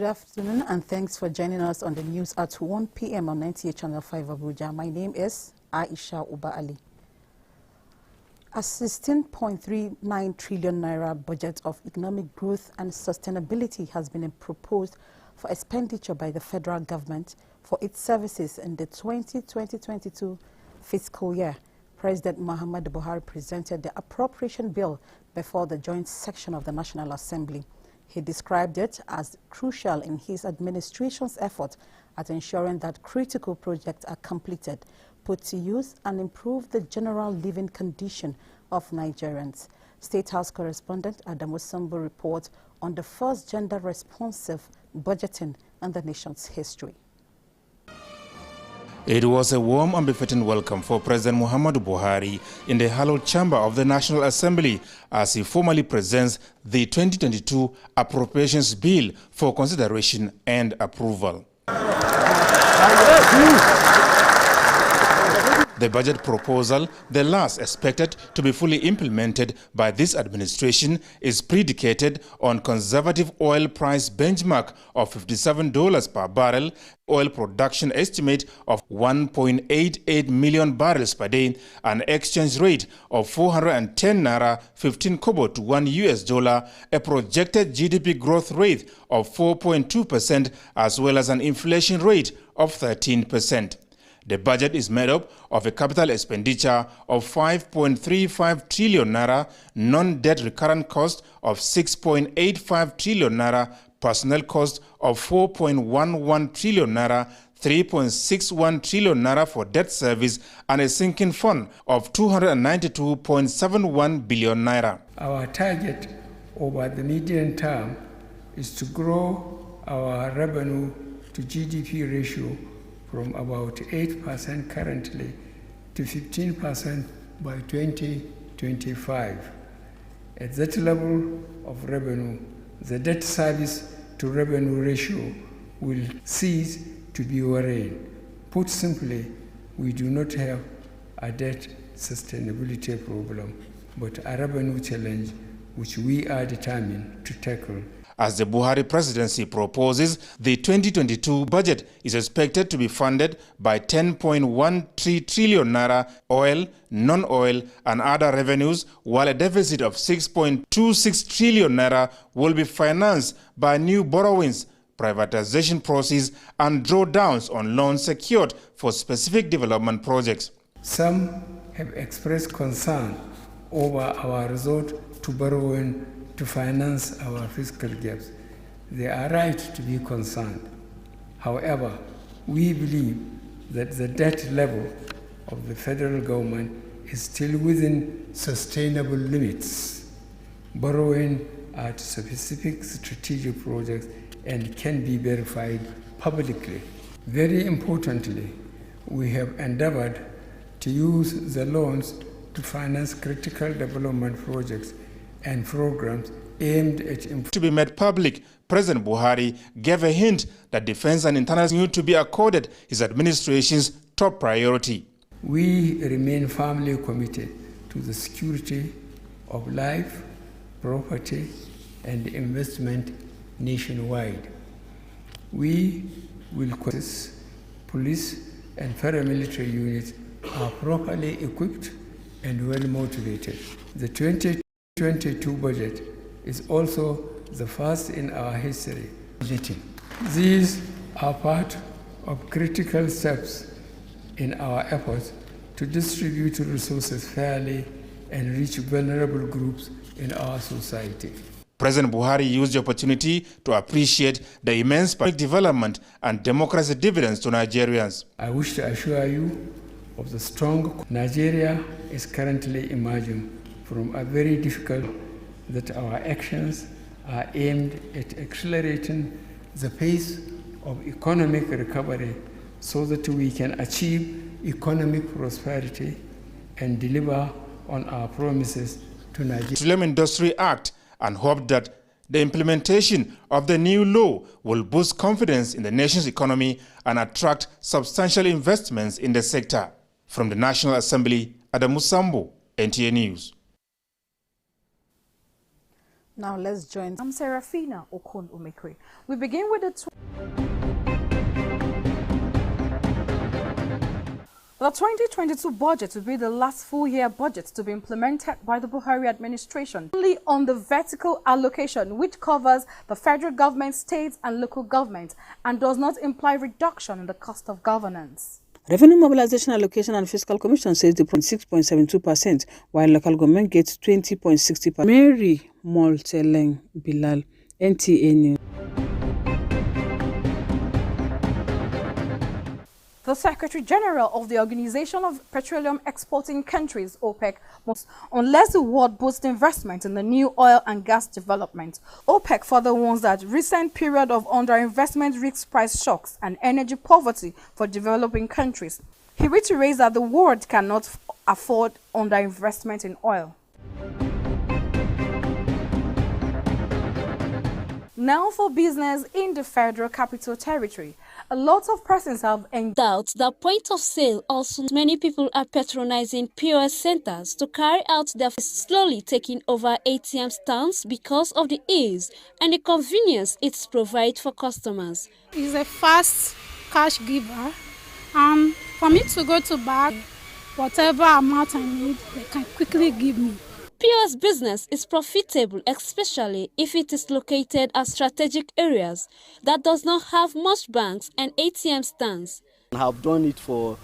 afternoon and thanks for joining us on the news at 1 p.m. on 98 Channel 5 Abuja. My name is Aisha Uba Ali. A 16.39 trillion naira budget of economic growth and sustainability has been proposed for expenditure by the federal government for its services in the 2020-22 fiscal year. President Muhammadu Buhari presented the appropriation bill before the joint section of the National Assembly. He described it as crucial in his administration's effort at ensuring that critical projects are completed, put to use, and improve the general living condition of Nigerians. State House correspondent Adamu Sambo reports on the first gender-responsive budgeting in the nation's history. It was a warm and befitting welcome for President Muhammadu Buhari in the hallowed chamber of the National Assembly as he formally presents the 2022 Appropriations Bill for consideration and approval. The budget proposal, the last expected to be fully implemented by this administration, is predicated on conservative oil price benchmark of $57 per barrel, oil production estimate of 1.88 million barrels per day, an exchange rate of 410 naira 15 kobo to $1, a projected GDP growth rate of 4.2%, as well as an inflation rate of 13%. The budget is made up of a capital expenditure of 5.35 trillion naira, non-debt recurrent cost of 6.85 trillion naira, personnel cost of 4.11 trillion naira, 3.61 trillion naira for debt service, and a sinking fund of 292.71 billion naira. Our target over the medium term is to grow our revenue to GDP ratio from about 8% currently to 15% by 2025. At that level of revenue, the debt service to revenue ratio will cease to be worrying. Put simply, we do not have a debt sustainability problem, but a revenue challenge which we are determined to tackle. As the Buhari presidency proposes, the 2022 budget is expected to be funded by 10.13 trillion naira oil, non-oil, and other revenues, while a deficit of 6.26 trillion naira will be financed by new borrowings, privatization process, and drawdowns on loans secured for specific development projects. Some have expressed concern over our resort to borrowing to finance our fiscal gaps. They are right to be concerned. However, we believe that the debt level of the federal government is still within sustainable limits. Borrowing at specific strategic projects and can be verified publicly. Very importantly, we have endeavored to use the loans to finance critical development projects and programs aimed at to be made public. President Buhari gave a hint that defense and internal need to be accorded his administration's top priority. We remain firmly committed to the security of life, property, and investment nationwide. We will police and paramilitary units are properly equipped and well motivated. The 2022 budget is also the first in our history. These are part of critical steps in our efforts to distribute resources fairly and reach vulnerable groups in our society. President Buhari used the opportunity to appreciate the immense public development and democracy dividends to Nigerians. I wish to assure you of the strong Nigeria is currently emerging from a very difficult that our actions are aimed at accelerating the pace of economic recovery so that we can achieve economic prosperity and deliver on our promises to Nigeria. Petroleum Industry Act, and hope that the implementation of the new law will boost confidence in the nation's economy and attract substantial investments in the sector. From the National Assembly, Adamu Sambo, NTA News. Now let's join. I'm Serafina Okon Omekwe. We begin with the 2022 budget will be the last full-year budget to be implemented by the Buhari administration, only on the vertical allocation, which covers the federal government, states and local government, and does not imply reduction in the cost of governance. Revenue Mobilization Allocation and Fiscal Commission says the 6.72%, while local government gets 20.60%. Mary Molteleng Bilal, NTA News. The Secretary General of the Organization of Petroleum Exporting Countries, OPEC, must, unless the world boosts investment in the new oil and gas development. OPEC further warns that recent period of underinvestment risks price shocks and energy poverty for developing countries. He reiterates that the world cannot afford underinvestment in oil. Now for business in the Federal Capital Territory. A lot of persons have doubt that point of sale also many people are patronizing POS centers to carry out their slowly taking over ATM stands because of the ease and the convenience it provides for customers. It's a fast cash giver, and for me to go to bank, whatever amount I need, they can quickly give me. POS business is profitable, especially if it is located at strategic areas that does not have much banks and ATM stands. I have done it for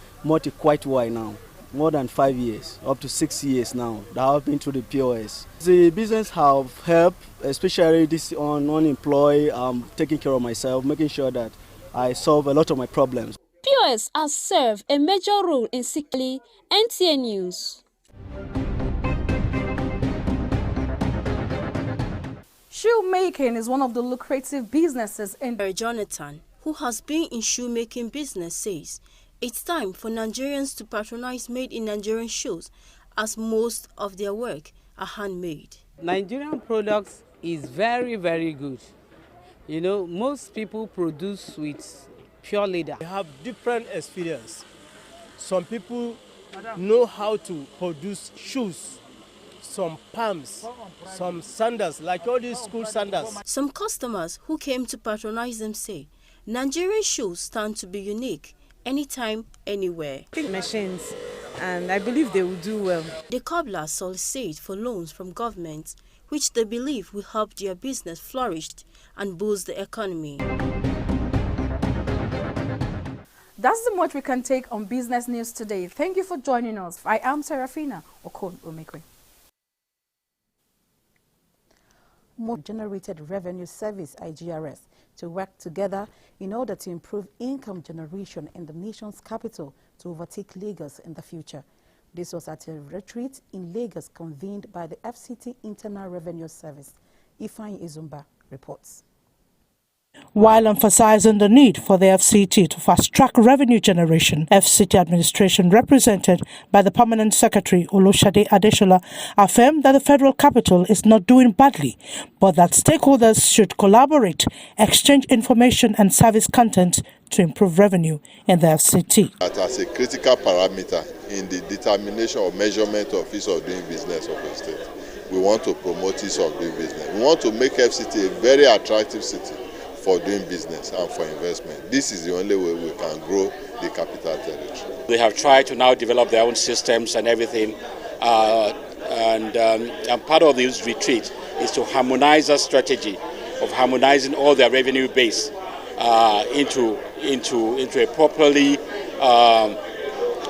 quite a while now, more than 5 years, up to 6 years now, that I have been to the POS. The business have helped, especially this on unemployed, taking care of myself, making sure that I solve a lot of my problems. POS has served a major role in security. NTA News. Shoemaking is one of the lucrative businesses in Jonathan, who has been in shoemaking business, says it's time for Nigerians to patronize made-in-Nigerian shoes, as most of their work are handmade. Nigerian products is very, very good. You know, most people produce with pure leather. We have different experience. Some people know how to produce shoes, some palms, some sandals, like all these school sandals. Some customers who came to patronize them say Nigerian shoes stand to be unique anytime, anywhere. Machines, and I believe they will do well. The cobblers solicit for loans from government, which they believe will help their business flourish and boost the economy. That's the much we can take on business news today. Thank you for joining us. I am Serafina Okon Omekwe. More generated revenue service IGRS to work together in order to improve income generation in the nation's capital to overtake Lagos in the future. This was at a retreat in Lagos convened by the FCT Internal Revenue Service. Ifeanyi Izumba reports. While emphasizing the need for the FCT to fast-track revenue generation, FCT administration represented by the Permanent Secretary Olushade Adeshola affirmed that the federal capital is not doing badly, but that stakeholders should collaborate, exchange information and service content to improve revenue in the FCT. That as a critical parameter in the determination or measurement of ease of doing business of the state, we want to promote ease of doing business. We want to make FCT a very attractive city for doing business and for investment. This is the only way we can grow the capital territory. They have tried to now develop their own systems and everything, and part of this retreat is to harmonize a strategy of harmonizing all their revenue base into a properly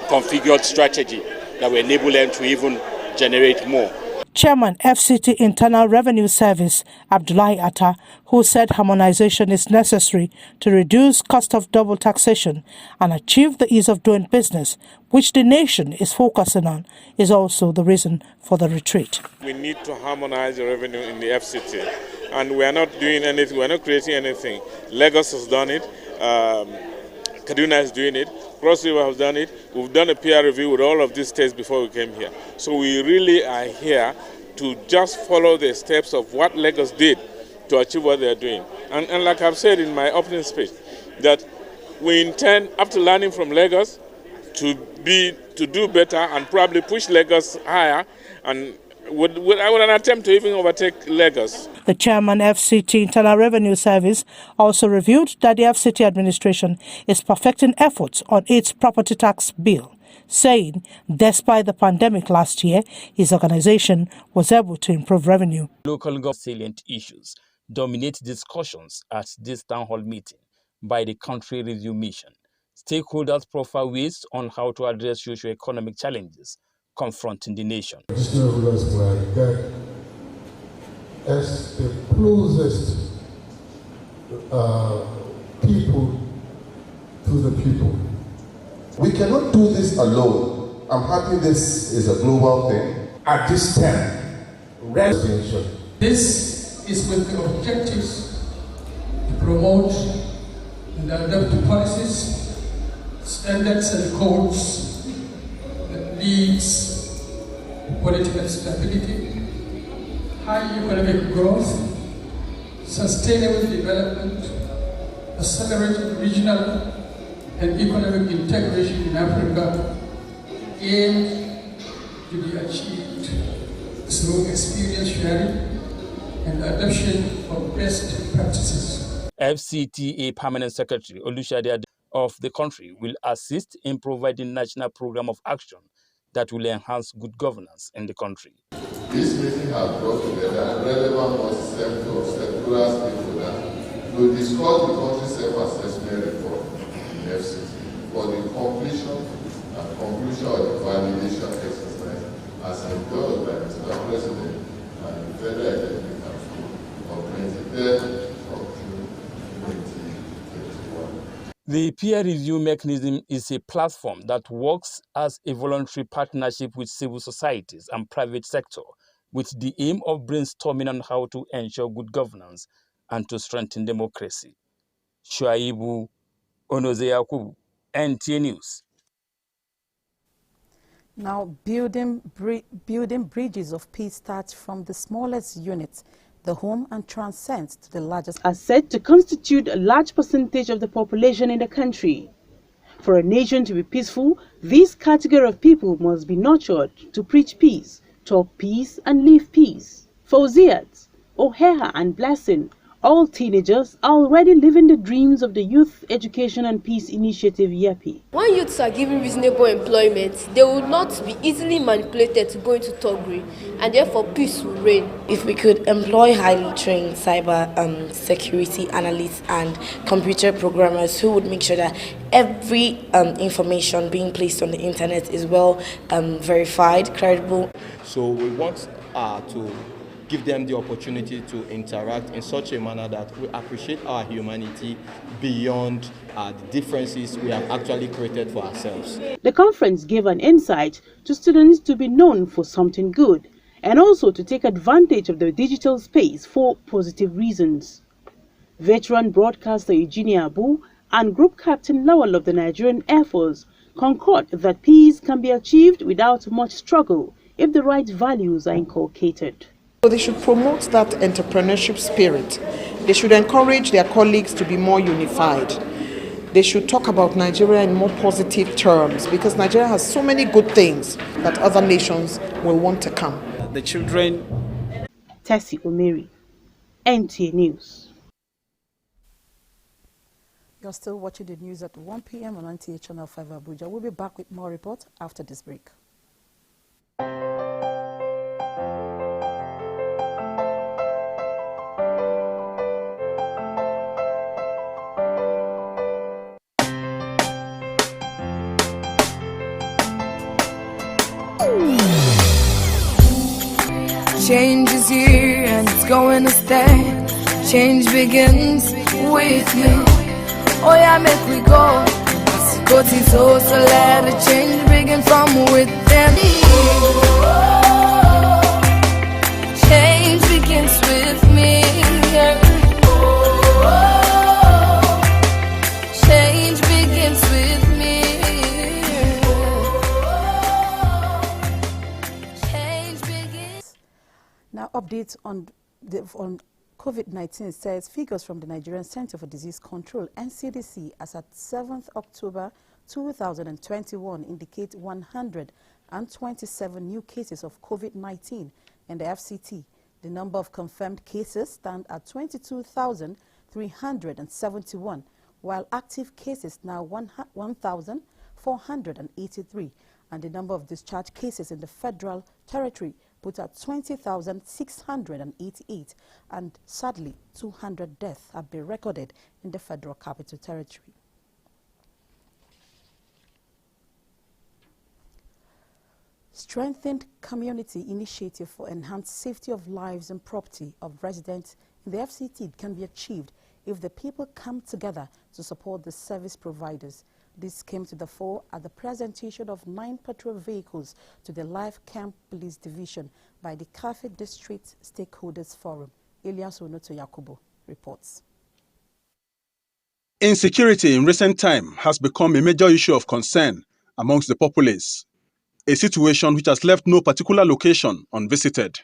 configured strategy that will enable them to even generate more. Chairman FCT Internal Revenue Service Abdullahi Atta, who said harmonization is necessary to reduce cost of double taxation and achieve the ease of doing business, which the nation is focusing on, is also the reason for the retreat. We need to harmonize the revenue in the FCT, and we are not doing anything, we are not creating anything. Lagos has done it, Kaduna is doing it, Cross River has done it. We've done a peer review with all of these states before we came here. So we really are here to just follow the steps of what Lagos did to achieve what they're doing. And like I've said in my opening speech, that we intend, after learning from Lagos, to do better and probably push Lagos higher. And would an attempt to even overtake Lagos. The chairman FCT Internal Revenue Service also revealed that the FCT administration is perfecting efforts on its property tax bill, saying despite the pandemic last year, his organization was able to improve revenue. Local government salient issues dominate discussions at this town hall meeting by the Country Review Mission. Stakeholders proffer ways on how to address socio-economic challenges confronting the nation. Traditional rulers were regarded as the closest people to the people. We cannot do this alone. I'm happy this is a global thing. At this time, this is with the objectives to promote and adopt policies, standards and codes that leads political stability, high economic growth, sustainable development, accelerated regional and economic integration in Africa, aimed to be achieved through experience sharing and adoption of best practices. FCTA Permanent Secretary Olushade of the country will assist in providing national program of action that will enhance good governance in the country. This meeting has brought together relevant sectoral stakeholders to discuss the country's self-assessment report in FCT for the completion and conclusion of the validation exercise as endorsed by Mr. President and the Federal Executive Council of 23rd of June 2021. The peer review mechanism is a platform that works as a voluntary partnership with civil societies and private sector with the aim of brainstorming on how to ensure good governance and to strengthen democracy. Shuaibu Onozeyakubu, NTA News. Now, building bridges of peace starts from the smallest unit, the home, and transcends to the largest. Are said to constitute a large percentage of the population in the country. For a nation to be peaceful, this category of people must be nurtured to preach peace, talk peace, and live peace. Fauziat, Oheha, and Blessing, all teenagers, are already living the dreams of the Youth Education and Peace Initiative YEPI. When youths are given reasonable employment, they will not be easily manipulated to go into thuggery, and therefore peace will reign. If we could employ highly trained cyber security analysts and computer programmers who would make sure that every information being placed on the internet is well verified, credible. So we want to give them the opportunity to interact in such a manner that we appreciate our humanity beyond the differences we have actually created for ourselves. The conference gave an insight to students to be known for something good and also to take advantage of the digital space for positive reasons. Veteran broadcaster Eugenia Abu and Group Captain Lawal of the Nigerian Air Force concord that peace can be achieved without much struggle if the right values are inculcated. So they should promote that entrepreneurship spirit. They should encourage their colleagues to be more unified. They should talk about Nigeria in more positive terms because Nigeria has so many good things that other nations will want to come. The children. Tessie Omeri, NTA News. You're still watching the news at 1 p.m. on NTA Channel 5 Abuja. We'll be back with more reports after this break. Change is here and it's going to stay. Change begins with me. Oh yeah, make we go. Go to so let the change begin from within. Change begins with me. Change begins with me. Change begins. Now, updates on COVID-19 says figures from the Nigerian Center for Disease Control, NCDC, as at 7th October 2021 indicate 127 new cases of COVID-19 In the FCT, the number of confirmed cases stand at 22,371, while active cases now 1,483, and the number of discharged cases in the Federal Territory put at 20,688, and sadly 200 deaths have been recorded in the Federal Capital Territory. Strengthened community initiative for enhanced safety of lives and property of residents in the FCT can be achieved if the people come together to support the service providers. This came to the fore at the presentation of 9 patrol vehicles to the Life Camp Police Division by the Cafe District Stakeholders Forum. Elias Onoto Yakubo reports. Insecurity in recent time has become a major issue of concern amongst the populace, a situation which has left no particular location unvisited.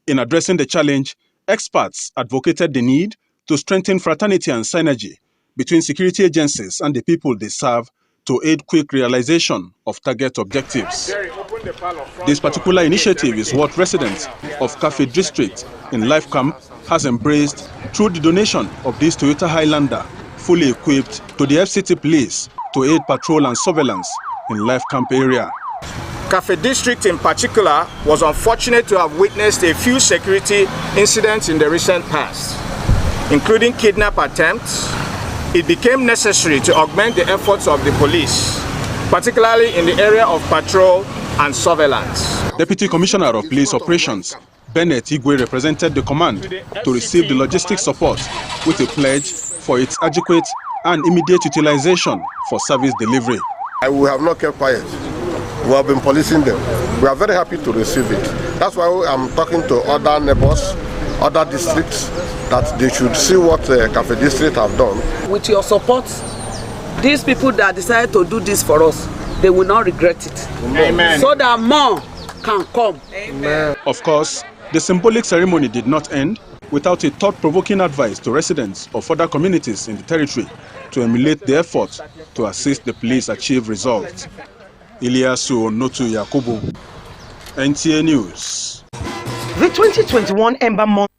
In addressing the challenge, experts advocated the need to strengthen fraternity and synergy between security agencies and the people they serve to aid quick realization of target objectives. This particular initiative is what residents of Cafe District in Life Camp has embraced through the donation of this Toyota Highlander, fully equipped, to the FCT police to aid patrol and surveillance in Life Camp area. Cafe District in particular was unfortunate to have witnessed a few security incidents in the recent past, including kidnap attempts. It became necessary to augment the efforts of the police, particularly in the area of patrol and surveillance. Deputy Commissioner of Police Operations, Bennett Igwe, represented the command to receive the logistic support with a pledge for its adequate and immediate utilization for service delivery. We have not kept quiet. We have been policing them. We are very happy to receive it. That's why I'm talking to other neighbors, other districts, that they should see what Cafe District have done. With your support, these people that decided to do this for us, they will not regret it. Amen. So that more can come. Amen. Of course, the symbolic ceremony did not end without a thought-provoking advice to residents of other communities in the territory to emulate the efforts to assist the police achieve results. Ilyasu Onoto Yakubu, NTA News. The 2021 Ember Month.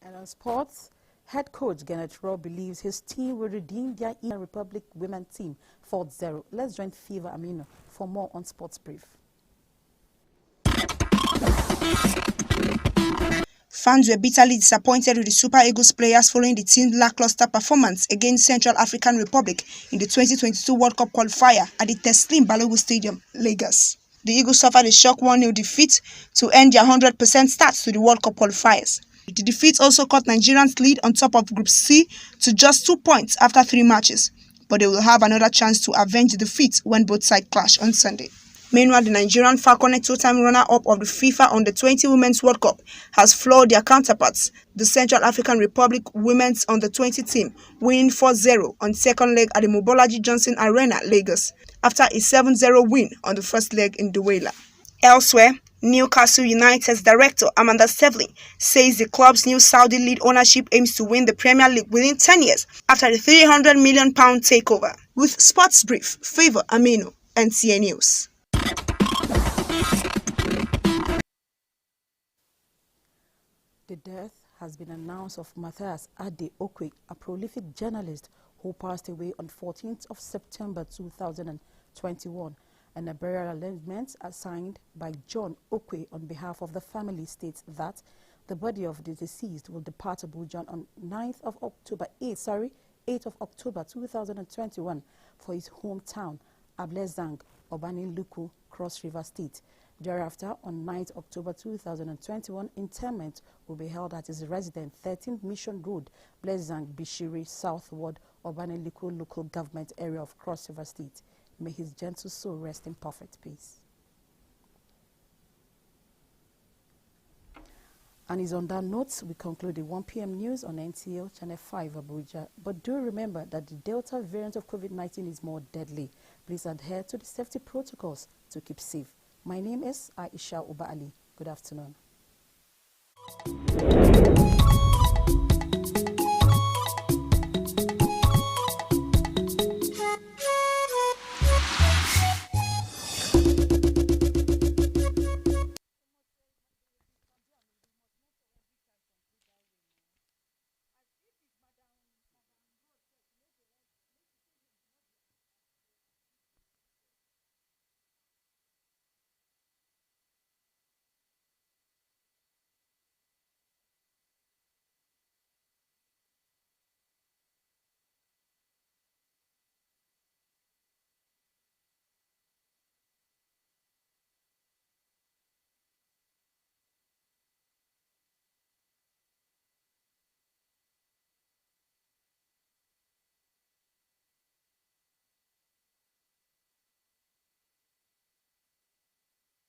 And on sports, head coach Gennett Rowe believes his team will redeem their Indian Republic women team 4-0. Let's join Fever Amino for more on Sports Brief. Fans were bitterly disappointed with the Super Eagles players following the team's lackluster performance against Central African Republic in the 2022 World Cup qualifier at the Teslim Balogun Stadium, Lagos. The Eagles suffered a shock 1-0 defeat to end their 100% start to the World Cup qualifiers. The defeat also cut Nigerians' lead on top of Group C to just 2 points after 3 matches, but they will have another chance to avenge the defeat when both sides clash on Sunday. Meanwhile, the Nigerian Falconet, two-time runner-up of the FIFA Under-20 Women's World Cup, has floored their counterparts, the Central African Republic Women's Under-20 team, winning 4-0 on second leg at the Mobolaji Johnson Arena, Lagos, after a 7-0 win on the first leg in Douala. Elsewhere, Newcastle United's director Amanda Sterling says the club's new Saudi lead ownership aims to win the Premier League within 10 years after the £300 million takeover. With Sports Brief, Favor Amino, NTA News. The death has been announced of Matthias Ade Okwe, a prolific journalist who passed away on 14th of September 2021, and a burial arrangement assigned by John Okwe on behalf of the family states that the body of the deceased will depart Abuja on 8th of October 2021 for his hometown, Ablezang, Obanin-Luku, Cross River State. Thereafter, on 9th October 2021, interment will be held at his residence, 13th Mission Road, Blezang, Bishiri, Southward, Obanin-Luku local government area of Cross River State. May his gentle soul rest in perfect peace. And is on that note, we conclude the 1 p.m. news on NTL Channel 5 Abuja. But do remember that the Delta variant of COVID-19 is more deadly. Please adhere to the safety protocols to keep safe. My name is Aisha Uba Ali. Good afternoon.